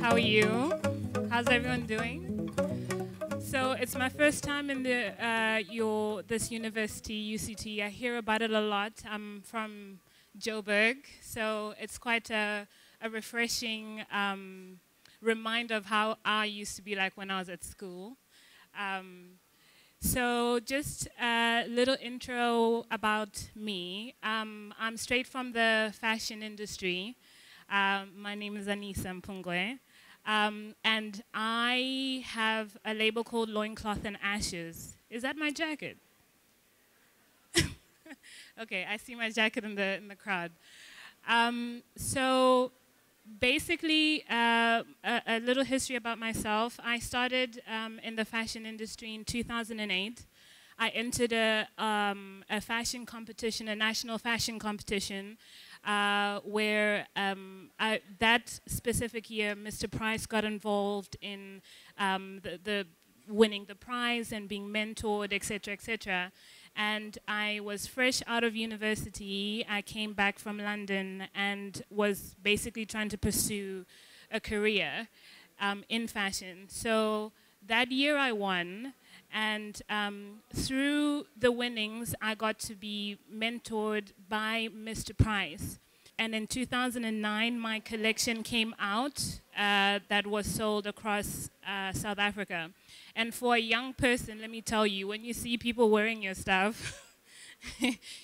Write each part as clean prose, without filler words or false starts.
How are you? How's everyone doing? So it's my first time in this university, UCT. I hear about it a lot. I'm from Joburg, so it's quite a refreshing reminder of how I used to be like when I was at school. So just a little intro about me. I'm straight from the fashion industry. My name is Anisa Mpungwe. And I have a label called Loincloth and Ashes. Is that my jacket? Okay, I see my jacket in the crowd. So basically, a little history about myself. I started in the fashion industry in 2008. I entered a fashion competition, a national fashion competition, where that specific year, Mr. Price got involved in the winning the prize and being mentored, etc., etc. And I was fresh out of university. I came back from London and was basically trying to pursue a career in fashion. So that year I won, and through the winnings, I got to be mentored by Mr. Price. And in 2009, my collection came out that was sold across South Africa. And for a young person, let me tell you, when you see people wearing your stuff,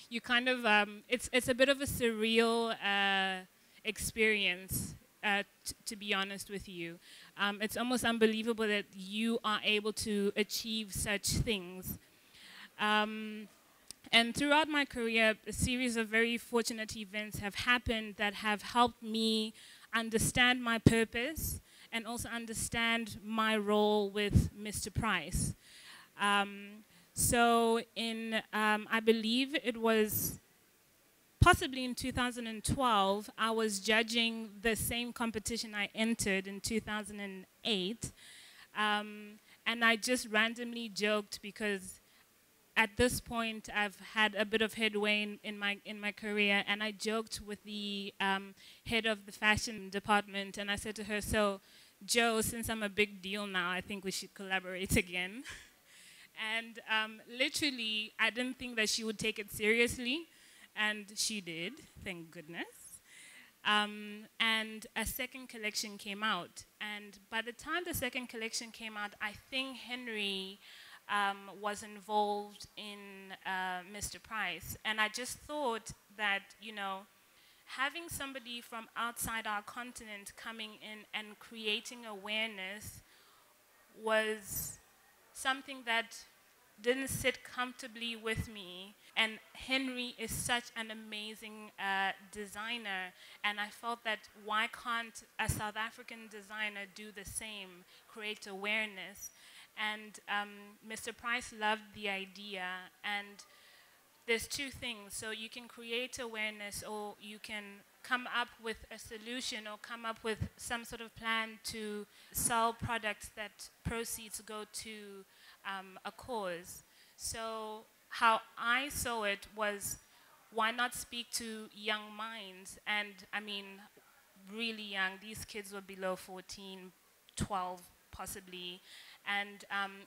you kind of, it's a bit of a surreal experience, to be honest with you. It's almost unbelievable that you are able to achieve such things. And throughout my career, a series of very fortunate events have happened that have helped me understand my purpose and also understand my role with Mr. Price. So in, I believe it was possibly in 2012, I was judging the same competition I entered in 2008. And I just randomly joked because at this point, I've had a bit of headway in my career, and I joked with the head of the fashion department, and I said to her, "So, Jo, since I'm a big deal now, I think we should collaborate again." And literally, I didn't think that she would take it seriously, and she did, thank goodness. And a second collection came out, and by the time the second collection came out, I think Henry was involved in Mr. Price. And I just thought that, you know, having somebody from outside our continent coming in and creating awareness was something that didn't sit comfortably with me. And Henry is such an amazing designer, and I felt that why can't a South African designer do the same, create awareness? And Mr. Price loved the idea, and there's two things. So you can create awareness, or you can come up with a solution or come up with some sort of plan to sell products that proceeds go to a cause. So how I saw it was, why not speak to young minds? And I mean, really young. These kids were below 14, 12 possibly. And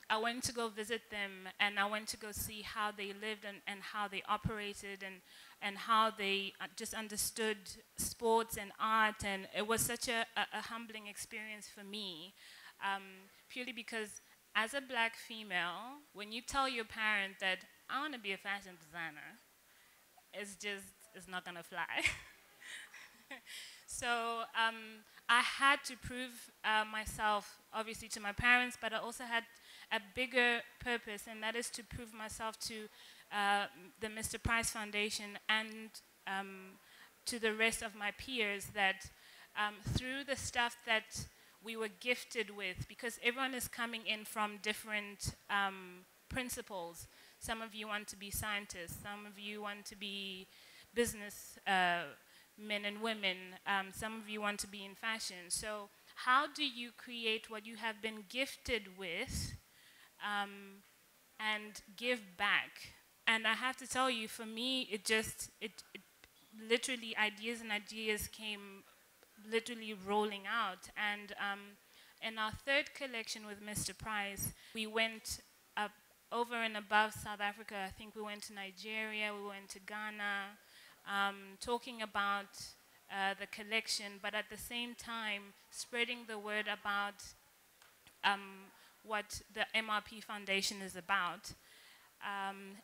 I went to go visit them, and I went to go see how they lived and how they operated and how they just understood sports and art. And it was such a humbling experience for me, purely because as a black female, when you tell your parent that I want to be a fashion designer, it's not going to fly. So I had to prove myself, obviously, to my parents, but I also had a bigger purpose, and that is to prove myself to the Mr. Price Foundation and to the rest of my peers that through the stuff that we were gifted with, because everyone is coming in from different principles. Some of you want to be scientists, some of you want to be business men and women, some of you want to be in fashion. So how do you create what you have been gifted with and give back? And I have to tell you, for me, it literally ideas and ideas came literally rolling out. And in our third collection with Mr. Price, we went up over and above South Africa. I think we went to Nigeria, we went to Ghana, talking about the collection, but at the same time spreading the word about what the MRP Foundation is about.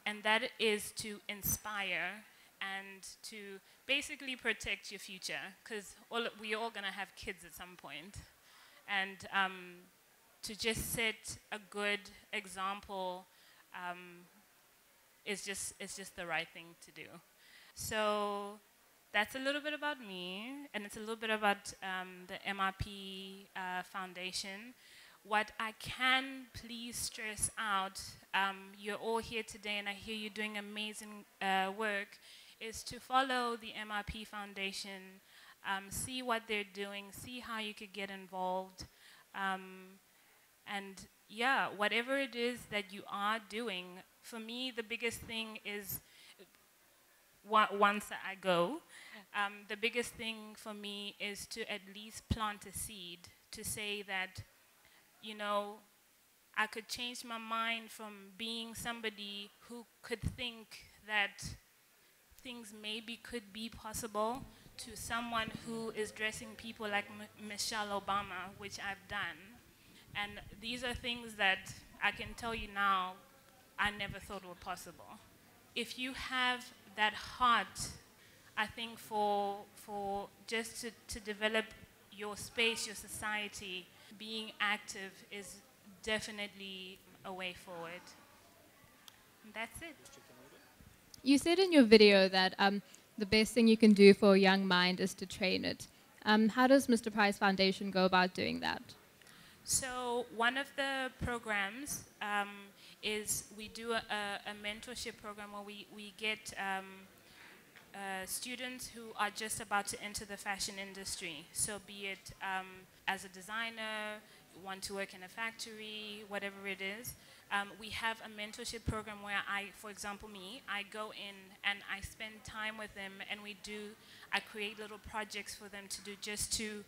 And that is to inspire and to basically protect your future, because we're all going to have kids at some point. And to just set a good example is just the right thing to do. So that's a little bit about me, and it's a little bit about the MRP Foundation. What I can please stress out, you're all here today and I hear you doing amazing work, is to follow the MRP Foundation, see what they're doing, see how you could get involved, and yeah, whatever it is that you are doing, for me the biggest thing is, once I go, the biggest thing for me is to at least plant a seed, to say that, you know, I could change my mind from being somebody who could think that things maybe could be possible to someone who is dressing people like Michelle Obama, which I've done. And these are things that I can tell you now I never thought were possible. If you have that heart, I think for just to develop your space, your society, being active is definitely a way forward. And that's it. You said in your video that the best thing you can do for a young mind is to train it. How does Mr. Price Foundation go about doing that? So one of the programs is we do a mentorship program where we get students who are just about to enter the fashion industry. So be it as a designer, want to work in a factory, whatever it is. We have a mentorship program where for example me, I go in and I spend time with them, and I create little projects for them to do, just to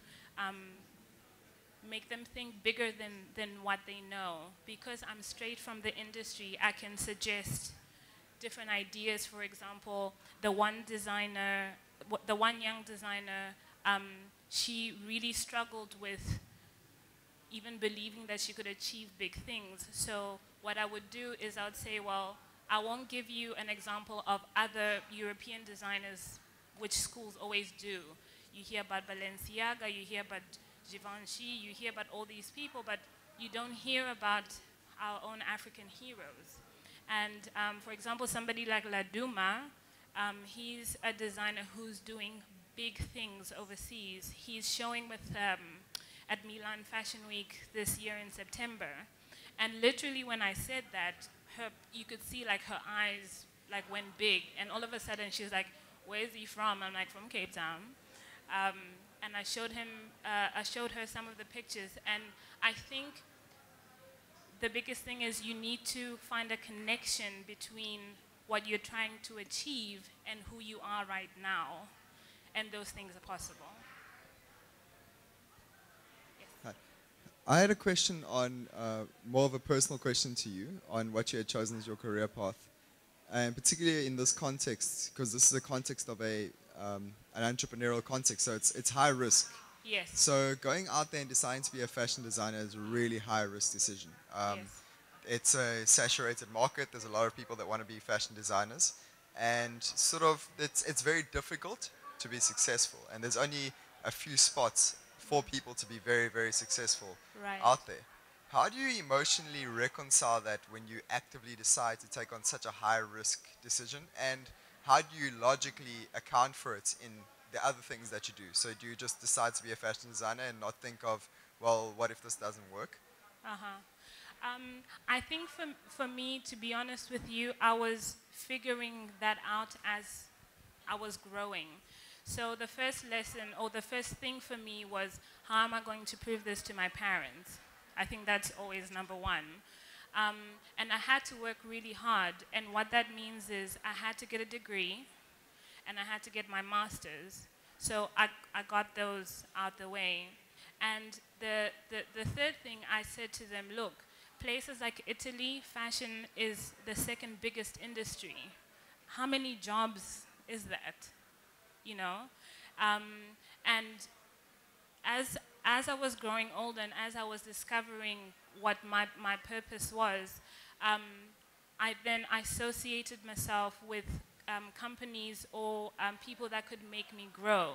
make them think bigger than what they know. Because I'm straight from the industry, I can suggest different ideas. For example, the one young designer, she really struggled with even believing that she could achieve big things. So what I would do is I would say, well, I won't give you an example of other European designers, which schools always do. You hear about Balenciaga, you hear about Givenchy, you hear about all these people, but you don't hear about our own African heroes. And for example, somebody like Laduma, he's a designer who's doing big things overseas. He's showing with at Milan Fashion Week this year in September. And literally when I said that, you could see like her eyes like went big, and all of a sudden she was like, "Where is he from?" I'm like, "From Cape Town." And I showed her some of the pictures, and I think the biggest thing is you need to find a connection between what you're trying to achieve and who you are right now, and those things are possible. Yes. Hi. I had a question on, more of a personal question to you, on what you had chosen as your career path, and particularly in this context, because this is a context of an entrepreneurial context, so it's high risk. Yes. So going out there and deciding to be a fashion designer is a really high risk decision. Yes. It's a saturated market. There's a lot of people that want to be fashion designers, and sort of it's very difficult to be successful. And there's only a few spots for people to be very, very successful out there. How do you emotionally reconcile that when you actively decide to take on such a high risk decision, and how do you logically account for it in the other things that you do? So do you just decide to be a fashion designer and not think of, well, what if this doesn't work? I think for me, to be honest with you, I was figuring that out as I was growing. So the first lesson, or the first thing for me, was how am I going to prove this to my parents? I think that's always number one. And I had to work really hard, and what that means is I had to get a degree, and I had to get my master's. So I got those out the way. And the third thing I said to them, look, places like Italy, fashion is the second biggest industry. How many jobs is that? You know? And as I was growing older and as I was discovering what my purpose was, I then associated myself with companies or people that could make me grow.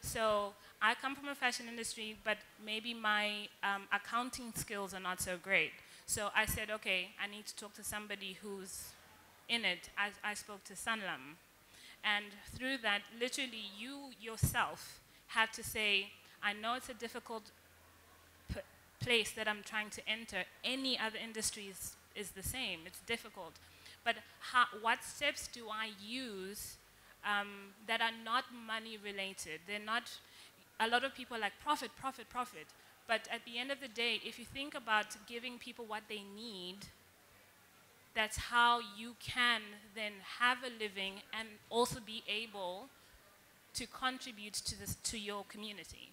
So I come from a fashion industry, but maybe my accounting skills are not so great. So I said, okay, I need to talk to somebody who's in it. I spoke to Sanlam. And through that, literally you yourself had to say, I know it's a difficult place that I'm trying to enter. Any other industry is the same. It's difficult. But what steps do I use that are not money related? They're not, a lot of people are like profit, profit, profit. But at the end of the day, if you think about giving people what they need, that's how you can then have a living and also be able to contribute to your community.